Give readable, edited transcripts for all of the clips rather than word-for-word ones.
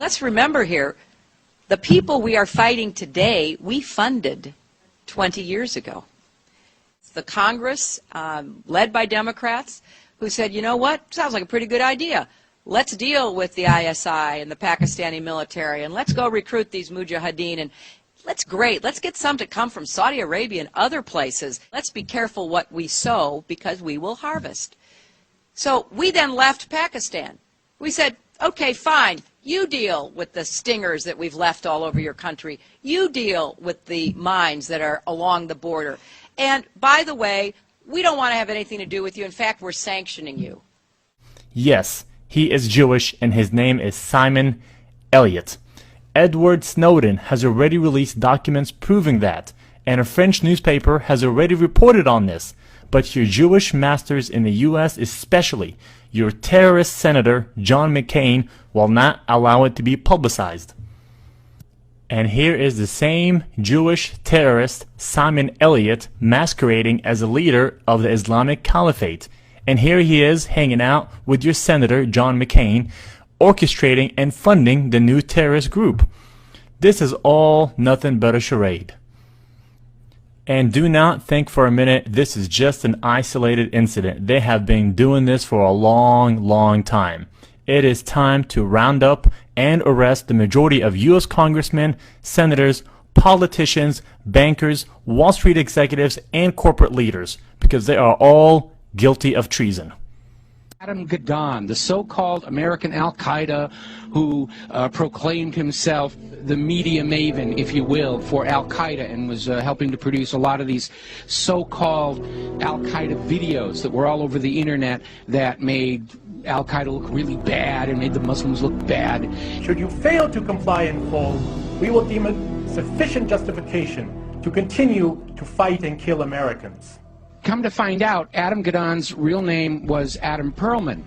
Let's remember here, the people we are fighting today, we funded 20 years ago. It's the Congress, led by Democrats, who said, you know what, sounds like a pretty good idea. Let's deal with the ISI and the Pakistani military, and let's go recruit these mujahideen, and let's get some to come from Saudi Arabia and other places. Let's be careful what we sow, because we will harvest. So we then left Pakistan. We said, okay, fine, you deal with the stingers that we've left all over your country. You deal with the mines that are along the border. And by the way, we don't want to have anything to do with you. In fact, we're sanctioning you. Yes, he is Jewish, and his name is Simon Elliott. Edward Snowden has already released documents proving that, and a French newspaper has already reported on this. But your Jewish masters in the U.S., especially your terrorist Senator John McCain, will not allow it to be publicized. And here is the same Jewish terrorist Simon Elliott masquerading as a leader of the Islamic Caliphate. And here he is hanging out with your Senator John McCain, orchestrating and funding the new terrorist group. This is all nothing but a charade. And do not think for a minute this is just an isolated incident. They have been doing this for a long, long time. It is time to round up and arrest the majority of U.S. congressmen, senators, politicians, bankers, Wall Street executives, and corporate leaders, because they are all guilty of treason. Adam Gadon, the so-called American Al-Qaeda who proclaimed himself the media maven, if you will, for Al-Qaeda, and was helping to produce a lot of these so-called Al-Qaeda videos that were all over the internet that made Al-Qaeda look really bad and made the Muslims look bad. Should you fail to comply in full, we will deem it sufficient justification to continue to fight and kill Americans. Come to find out, Adam Gadon's real name was Adam Perlman.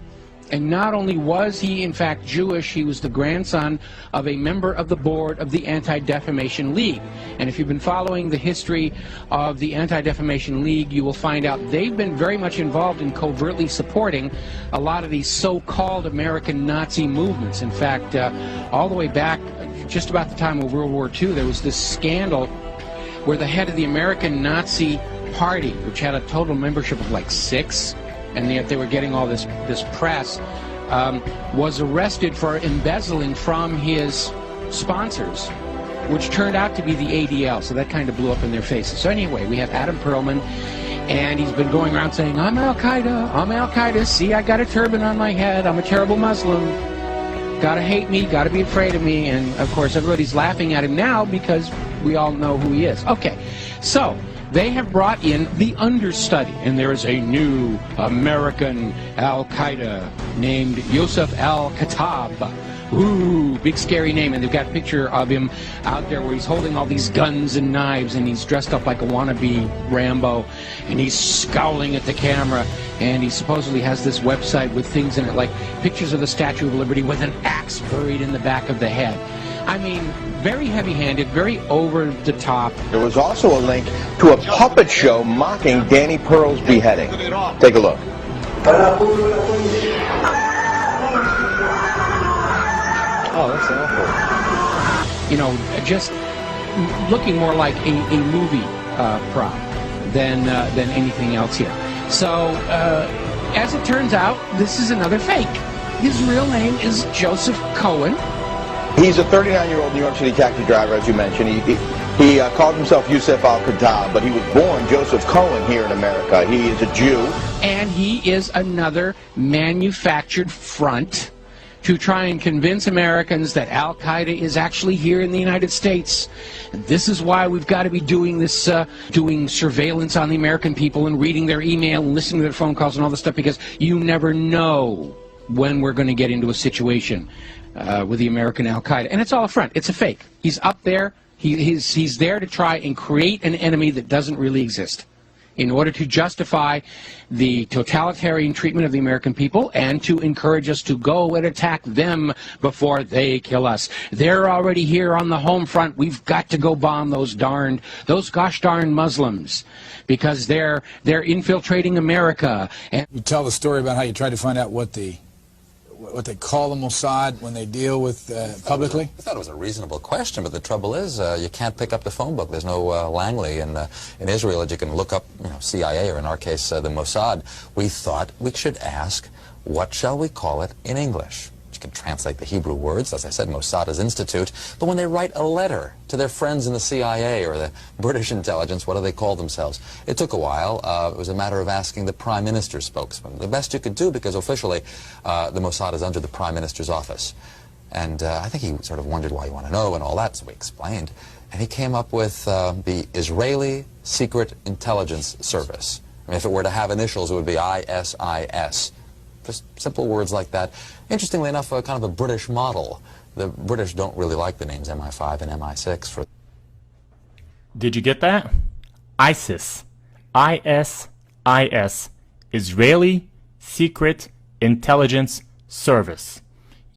And not only was he, in fact, Jewish, he was the grandson of a member of the board of the Anti-Defamation League. And if you've been following the history of the Anti-Defamation League, you will find out they've been very much involved in covertly supporting a lot of these so-called American Nazi movements. In fact, all the way back, just about the time of World War II, there was this scandal where the head of the American Nazi Party, which had a total membership of like 6, and yet they were getting all this press, was arrested for embezzling from his sponsors, which turned out to be the ADL, so that kind of blew up in their faces. So anyway, we have Adam Perlman, and he's been going around saying, I'm Al-Qaeda, see, I got a turban on my head, I'm a terrible Muslim, gotta hate me, gotta be afraid of me, and of course everybody's laughing at him now because we all know who he is. Okay, so they have brought in the understudy, and there is a new American Al-Qaeda named Yosef Al-Khattab. Ooh, big scary name, and they've got a picture of him out there where he's holding all these guns and knives, and he's dressed up like a wannabe Rambo, and he's scowling at the camera, and he supposedly has this website with things in it, like pictures of the Statue of Liberty with an axe buried in the back of the head. I mean, very heavy-handed, very over-the-top. There was also a link to a puppet show mocking Danny Pearl's beheading. Take a look. Oh, that's awful. You know, just looking more like a movie prop than anything else here. So, as it turns out, this is another fake. His real name is Joseph Cohen. He's a 39-year-old New York City taxi driver, as you mentioned. He called himself Yosef Al-Khattab, but he was born Joseph Cohen here in America. He is a Jew. And he is another manufactured front to try and convince Americans that Al-Qaeda is actually here in the United States. This is why we've got to be doing this, doing surveillance on the American people and reading their email and listening to their phone calls and all this stuff, because you never know when we're going to get into a situation with the American Al-Qaeda. And it's all a front. It's a fake. He's up there. He's there to try and create an enemy that doesn't really exist in order to justify the totalitarian treatment of the American people and to encourage us to go and attack them before they kill us. They're already here on the home front. We've got to go bomb those gosh darn Muslims because they're infiltrating America. And you tell the story about how you tried to find out what the what they call the Mossad when they deal with publicly? I thought it was a reasonable question, but the trouble is you can't pick up the phone book. There's no Langley in Israel that you can look up, CIA, or in our case, the Mossad. We thought we should ask, what shall we call it in English? You can translate the Hebrew words, as I said, Mossad is institute, but when they write a letter to their friends in the CIA or the British intelligence, what do they call themselves? It took a while. It was a matter of asking the Prime Minister's spokesman. The best you could do, because officially the Mossad is under the Prime Minister's office. And I think he sort of wondered why you want to know and all that, so we explained. And he came up with the Israeli Secret Intelligence Service. I mean, if it were to have initials, it would be ISIS. Just simple words like that. Interestingly enough, kind of a British model. The British don't really like the names MI5 and MI6 for... Did you get that? ISIS. ISIS. Israeli Secret Intelligence Service.